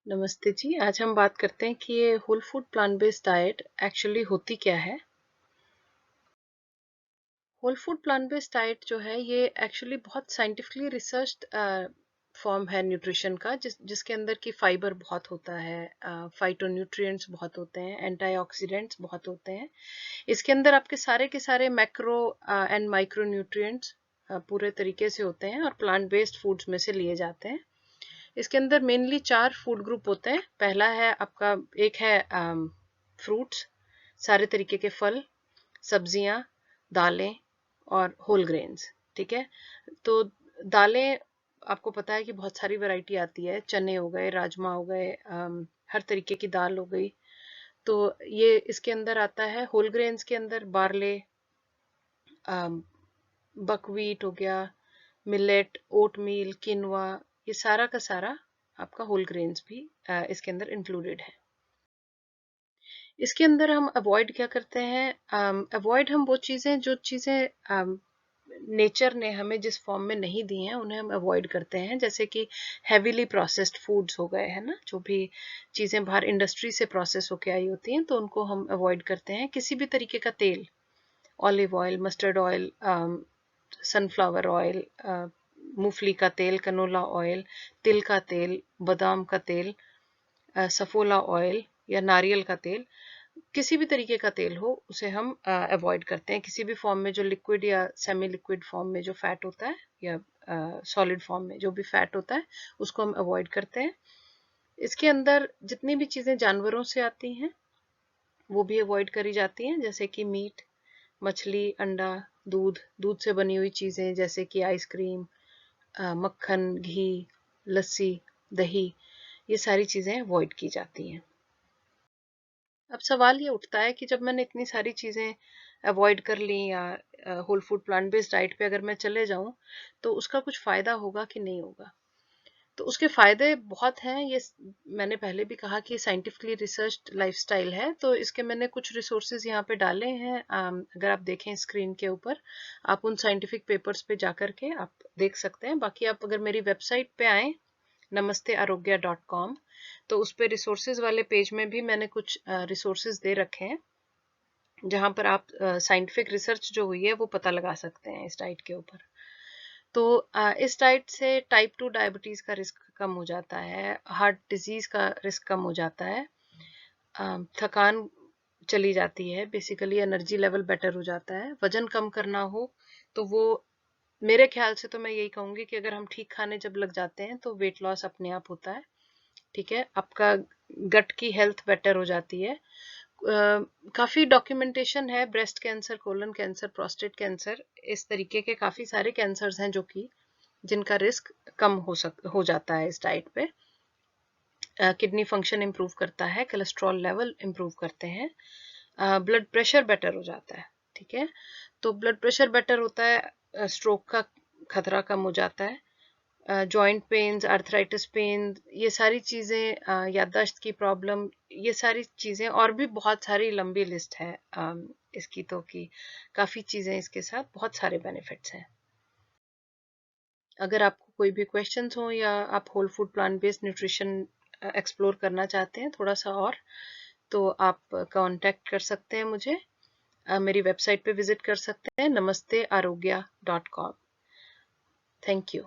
नमस्ते जी। आज हम बात करते हैं कि ये whole food plant based diet actually होती क्या है। Whole food plant based diet जो है ये एक्चुअली बहुत साइंटिफिकली रिसर्च्ड फॉर्म है न्यूट्रिशन का, जिसके अंदर की फाइबर बहुत होता है, फाइटोन्यूट्रिएंट्स बहुत होते हैं, एंटीऑक्सीडेंट्स बहुत होते हैं। इसके अंदर आपके सारे के सारे मैक्रो एंड माइक्रो न्यूट्रिएंट्स पूरे तरीके से होते हैं और प्लांट बेस्ड फूड्स में से लिए जाते हैं। इसके अंदर मेनली 4 फूड ग्रुप होते हैं। पहला है आपका, एक है फ्रूट्स, सारे तरीके के फल, सब्जियां, दालें और होल ग्रेन्स। ठीक है, तो दालें आपको पता है कि बहुत सारी वैरायटी आती है। चने हो गए, राजमा हो गए, हर तरीके की दाल हो गई। तो ये इसके अंदर आता है। होल ग्रेन्स के अंदर बार्ले, बकवीट हो गया, मिलेट, ओटमील, किनवा, ये सारा का सारा आपका होल ग्रेन्स भी इसके अंदर इंक्लूडेड है। इसके अंदर हम अवॉइड क्या करते हैं? अवॉइड हम वो चीज़ें, जो चीज़ें नेचर ने हमें जिस फॉर्म में नहीं दी हैं उन्हें हम अवॉइड करते हैं। जैसे कि हैवीली प्रोसेस्ड फूड्स हो गए, है ना, जो भी चीज़ें बाहर इंडस्ट्री से प्रोसेस होके आई होती हैं तो उनको हम अवॉइड करते हैं। किसी भी तरीके का तेल, olive oil, mustard oil, sunflower oil, मूंगफली का तेल, कनोला ऑयल, तिल का तेल, बादाम का तेल, सफोला ऑयल या नारियल का तेल, किसी भी तरीके का तेल हो उसे हम अवॉइड करते हैं। किसी भी फॉर्म में जो लिक्विड या सेमी लिक्विड फॉर्म में जो फैट होता है या सॉलिड फॉर्म में जो भी फैट होता है उसको हम अवॉइड करते हैं। इसके अंदर जितनी भी चीज़ें जानवरों से आती हैं वो भी अवॉइड करी जाती हैं, जैसे कि मीट, मछली, अंडा, दूध, दूध से बनी हुई चीज़ें जैसे कि आइसक्रीम, मक्खन, घी, लस्सी, दही, ये सारी चीज़ें अवॉइड की जाती हैं। अब सवाल ये उठता है कि जब मैंने इतनी सारी चीज़ें अवॉइड कर ली या whole food plant based diet पे अगर मैं चले जाऊं तो उसका कुछ फ़ायदा होगा कि नहीं होगा। तो उसके फ़ायदे बहुत हैं। मैंने पहले भी कहा कि साइंटिफिकली रिसर्च्ड लाइफस्टाइल है, तो इसके मैंने कुछ रिसोर्सेज यहाँ पे डाले हैं। अगर आप देखें स्क्रीन के ऊपर, आप उन साइंटिफिक पेपर्स पे जा कर के आप देख सकते हैं। बाकी आप अगर मेरी वेबसाइट पे आएँ namastearogya.com, तो उस पे रिसोर्सेज वाले पेज में भी मैंने कुछ रिसोर्सेज दे रखे हैं जहाँ पर आप साइंटिफिक रिसर्च जो हुई है वो पता लगा सकते हैं इस डाइट के ऊपर। तो इस डाइट से टाइप 2 डायबिटीज का रिस्क कम हो जाता है, हार्ट डिजीज का रिस्क कम हो जाता है, थकान चली जाती है, बेसिकली एनर्जी लेवल बेटर हो जाता है। वजन कम करना हो तो वो, मेरे ख्याल से तो मैं यही कहूंगी कि अगर हम ठीक खाने जब लग जाते हैं तो वेट लॉस अपने आप होता है। ठीक है, आपका गट की हेल्थ बेटर हो जाती है। काफ़ी डॉक्यूमेंटेशन है, breast cancer, colon cancer, prostate cancer, इस तरीके के काफ़ी सारे कैंसर्स हैं जो कि जिनका रिस्क कम हो जाता है इस डाइट पे। किडनी फंक्शन इम्प्रूव करता है, कोलेस्ट्रॉल लेवल इम्प्रूव करते हैं, ब्लड प्रेशर बेटर हो जाता है। ठीक है, तो ब्लड प्रेशर बेटर होता है, स्ट्रोक का खतरा कम हो जाता है, जॉइंट पेन्स, आर्थराइटिस पेन, ये सारी चीज़ें, याददाश्त की प्रॉब्लम, ये सारी चीज़ें और भी बहुत सारी लंबी लिस्ट है इसकी तो, कि काफ़ी चीज़ें इसके साथ बहुत सारे बेनिफिट्स हैं। अगर आपको कोई भी क्वेश्चंस हो या आप whole food plant based nutrition explore करना चाहते हैं थोड़ा सा और, तो आप कांटेक्ट कर सकते हैं मुझे। मेरी वेबसाइट पे विजिट कर सकते हैं, namastearogya.com। Thank you.